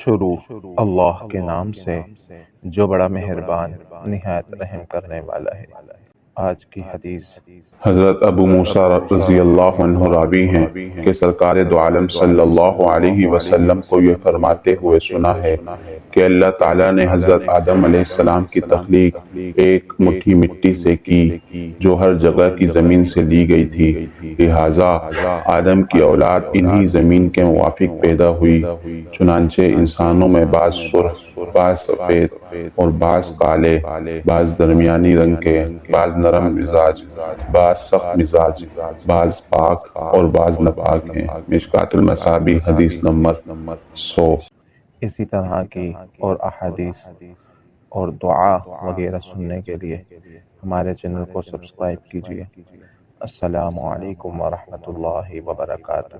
شروع اللہ کے نام سے جو بڑا مہربان نہایت رحم کرنے والا ہے۔ آج کی حدیث حضرت ابو موسیٰ رضی اللہ عنہ راوی ہیں کہ سرکار دو عالم صلی اللہ علیہ وسلم کو یہ فرماتے ہوئے سنا ہے کہ اللہ تعالیٰ نے حضرت آدم علیہ السلام کی تخلیق ایک مٹھی مٹی سے کی جو ہر جگہ کی زمین سے لی گئی تھی، لہٰذا آدم کی اولاد انہی زمین کے موافق پیدا ہوئی۔ چنانچہ انسانوں میں بعض سرخ، بعض سفید اور بعض کالے، بعض درمیانی رنگ کے، بعض نرم مزاج، بعض سخت مزاج، بعض پاک اور بعض ناپاک ہیں۔ مشکوٰۃ المصابیح حدیث نمبر 100۔ اسی طرح کی اور احادیث اور دعا وغیرہ سننے کے لیے ہمارے چینل کو سبسکرائب کیجیے۔ السلام علیکم ورحمۃ اللہ وبرکاتہ۔